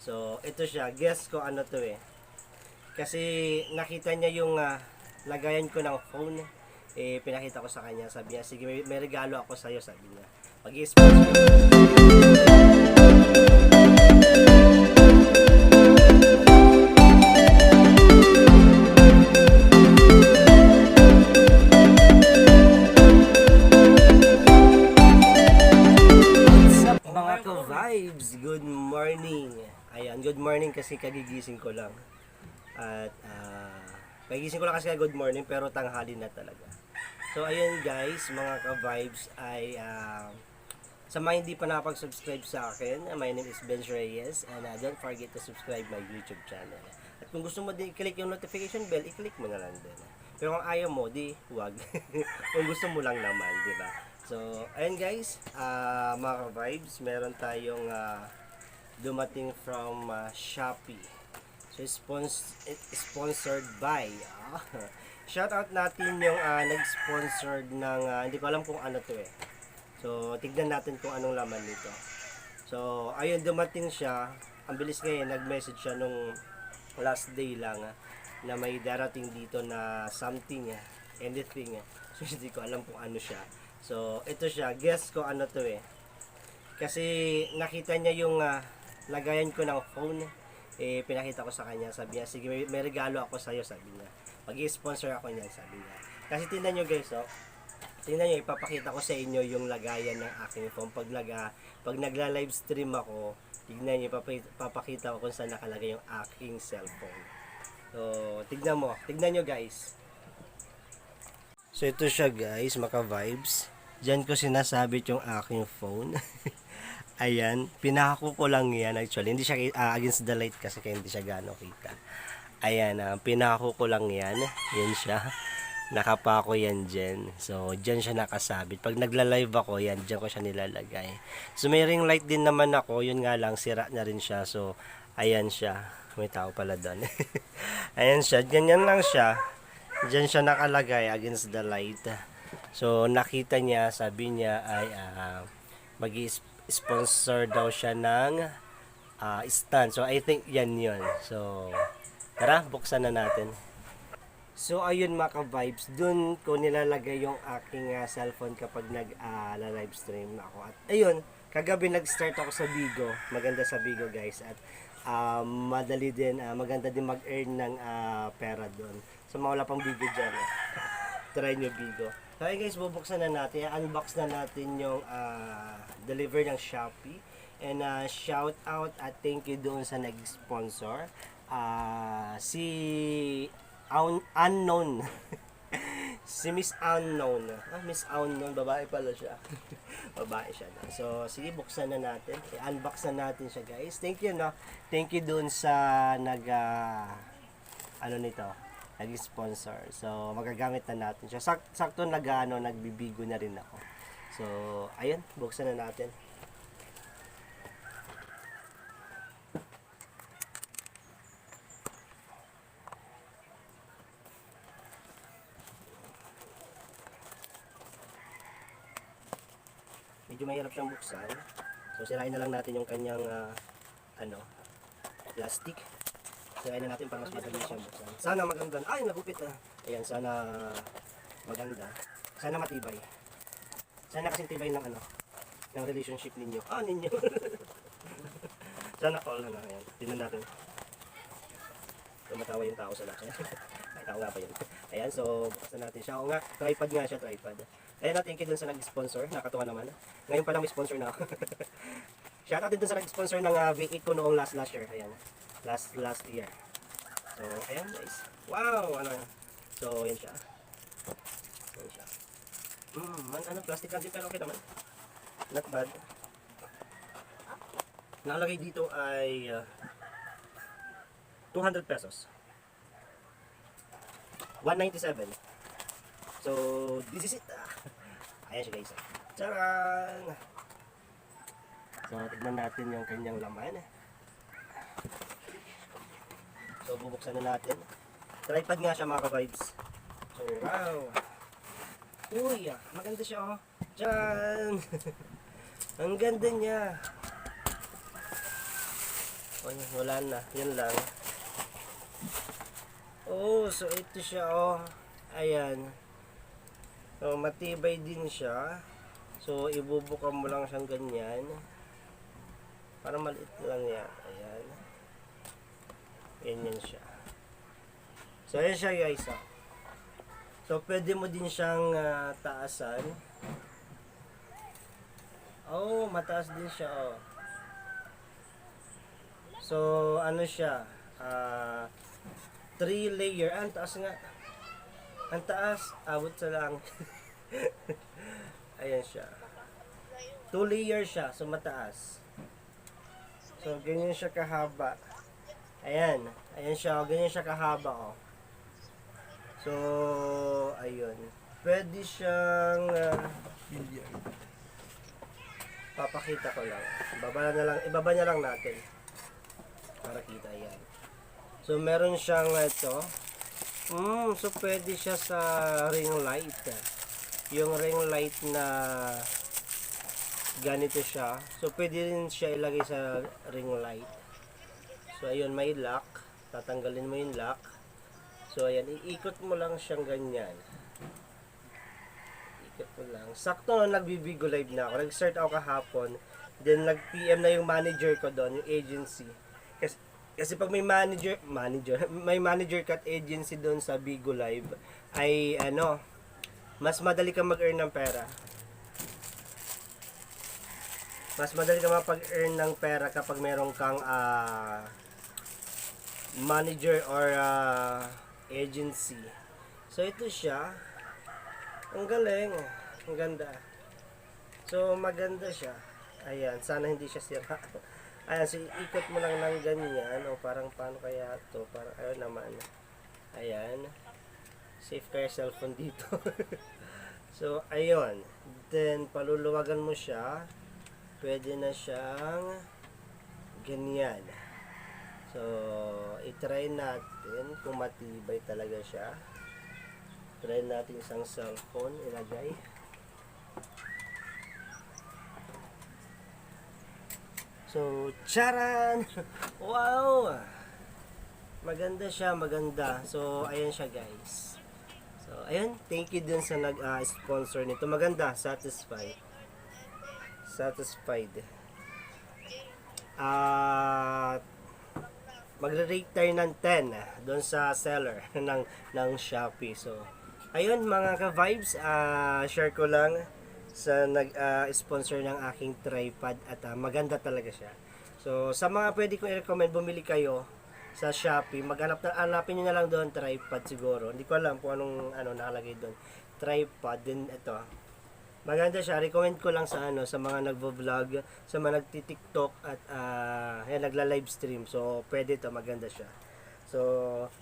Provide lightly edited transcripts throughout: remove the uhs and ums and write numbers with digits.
So, ito siya. Guess ko ano to eh. Kasi nakita niya yung lagayan ko ng phone. Eh, pinakita ko sa kanya. Sabi niya, sige, may regalo ako sa'yo. Sabi niya. Mag-i-sponsor. What's up mga ka-vibes? Good morning. Ayan, good morning kasi kagigising ko lang. At kagigising ko lang kasi good morning pero tanghali na talaga. So ayun guys, mga ka-vibes ay sa mga hindi pa nakapag-subscribe sa akin, my name is Ben Reyes and don't forget to subscribe my YouTube channel. At kung gusto mo din i-click yung notification bell, i-click mo na lang din. Pero kung ayaw mo, di huwag. Kung gusto mo lang naman, di ba? So, ayun guys, mga ka-vibes, meron tayong dumating from Shopee. So, sponsored by. Shout out natin yung nag-sponsored ng, hindi ko alam kung ano to eh. So, tignan natin kung anong laman nito. So, ayun, dumating siya. Ang bilis ngayon, nag-message siya nung last day lang na may darating dito na something, anything. So, hindi ko alam kung ano siya. So, ito siya. Guess ko ano to eh. Kasi nakita niya yung lagayan ko ng phone. Eh, pinakita ko sa kanya. Sabi niya, sige, may regalo ako sa'yo. Sabi niya. Mag-i-sponsor ako niyan, sabi niya. Kasi tingnan nyo guys, oh. Tingnan nyo, ipapakita ko sa inyo yung lagayan ng aking phone. Pag nagla-live stream ako, tignan nyo, ipapakita ko kung saan nakalagay yung aking cellphone. So, tignan nyo guys. So, ito siya guys, maka-vibes. Diyan ko sinasabit yung aking phone. Ayan, pinako ko lang yan actually. Hindi siya against the light kasi kaya hindi siya gano'ng kita. Ayan, pinako ko lang yan. Yan siya. Nakapako yan dyan. So, dyan siya nakasabit. Pag nagla-live ako, yan, dyan ko siya nilalagay. So, may ring light din naman ako. Yun nga lang, sira na rin siya. So, ayan siya. May tao pala doon. Ayan siya. Ganyan lang siya. Dyan siya nakalagay against the light. So, nakita niya, sabi niya ay mag-sponsor daw siya ng stand. So, I think yan yun. So, tara, buksan na natin. So ayun mga ka-vibes, dun ko nilalagay yung aking cellphone kapag nag-live stream ako. At ayun, kagabi nag-start ako sa Bigo. Maganda sa Bigo guys. At madali din, maganda din mag-earn ng pera dun. So mga wala pang Bigo dyan. Try nyo Bigo. So ayun guys, bubuksan na natin. Unbox na natin yung deliver ng Shopee. And shout out at thank you doon sa nag-sponsor. Si Unknown. Si Miss Unknown. Miss Unknown, babae pala siya. Babae siya. So, sige, buksan na natin. I-unbox na natin siya, guys. Thank you, no? Thank you dun sa nag-sponsor. So, magagamit na natin siya. Sakto nagbibigo na rin ako. So, ayun, buksan na natin. Medyo mahirap siyang buksan. So, sirain na lang natin yung kanyang plastic. Sirain na natin para mas madali siyang buksan. Sana maganda. Ay, nagupit Ayan, sana maganda. Sana matibay. Sana kasing tibay ng ng relationship ninyo. Ninyo. Sana all na. Ayan, tingnan natin. Tumatawa yung tao sa lahat. Ay, tao nga pa yun. Ayan, so buksan natin siya. O nga, tripod nga siya, tripod. Ayan, thank you dun sa nag-sponsor. Nakatuwa naman. Ngayon pa lang may sponsor na ako. Shoutout din dun sa nag-sponsor ng V8 ko noong last year. Ayan. Last year. So, ayan guys. Wow! So, ayan siya. Ayan siya. Plastic lang din pero okay naman. Not bad. Nakalagay dito ay 200 pesos. 197. So, this is it. Ayan siya guys. Tcharan! So, tignan natin yung kanyang laman. So, bubuksan na natin. Tripod nga siya mga ka-vibes. So, wow! Uy, maganda siya oh. Tcharan! Ang ganda niya. Oh, yun, wala na. Yan lang. Oh, so ito siya, oh. Ayan. So, matibay din siya. So, ibubuka mo lang siyang ganyan. Para maliit lang yan. Ayan. Ganyan siya. So, ayan siya guys, oh. So, pwede mo din siyang taasan. Oh, mataas din siya, oh. So, ano siya? 3 layer. Ang taas nga. Ang taas. Abot sa lang. Ayan siya. 2 layer siya. So, mataas. So, ganyan siya kahaba. Ayan. Ayan siya. Ganyan siya kahaba, oh. So, ayun. Pwede siyang papakita ko lang. Ibaba na lang natin. Para kita yan. So, meron siyang ito. So, pwede siya sa ring light. Yung ring light na ganito siya. So, pwede rin siya ilagay sa ring light. So, ayun, may lock. Tatanggalin mo yung lock. So, ayan, iikot mo lang siyang ganyan. Iikot mo lang. Sakto na nagbibigo live na ako. Nag-start ako kahapon. Then, nag-PM na yung manager ko doon, yung agency. Kasi pag may may manager cut agency doon sa Bigo Live, ay ano, mas madali kang mag-earn ng pera. Mas madali kang mapag-earn ng pera kapag meron kang manager or agency. So ito siya. Ang galing. Ang ganda. So maganda siya. Ayan, sana hindi siya sira. Ayan, so ikot mo lang ng ganyan. O parang paano kaya to? Parang ayun naman. Ayan. Safe kaya cellphone dito. So, ayun. Then, paluluwagan mo siya. Pwede na siyang ganyan. So, itry natin kung matibay talaga siya. Try natin isang cellphone. Ilagay. So, charan! Wow! Maganda siya, maganda. So, ayan siya guys. So, ayan. Thank you dun sa nag-sponsor nito. Maganda, satisfied. Satisfied. Magre-rate tayo ng 10 doon sa seller ng Shopee. So, ayun mga ka-vibes, share ko lang sa nag-sponsor ng aking tripod at maganda talaga siya. So, sa mga pwede kong i-recommend, bumili kayo sa Shopee. Hanapin nyo na lang doon, tripod siguro. Hindi ko alam kung anong nakalagay doon. Tripod, din ito. Maganda siya. Recommend ko lang sa sa mga nagvo-vlog, sa mga nagti-TikTok at nagla-live stream. So, pwede ito. Maganda siya. So,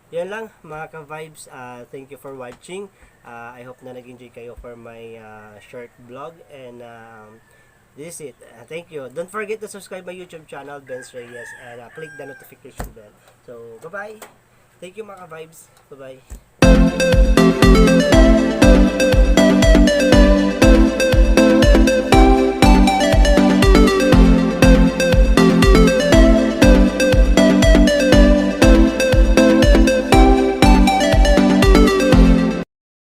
yan lang mga ka-vibes. Thank you for watching. I hope na nag-enjoy kayo for my short vlog. And this is it. Thank you. Don't forget to subscribe my YouTube channel, Benz Reyes, and click the notification bell. So, bye-bye. Thank you mga ka-vibes. Bye-bye.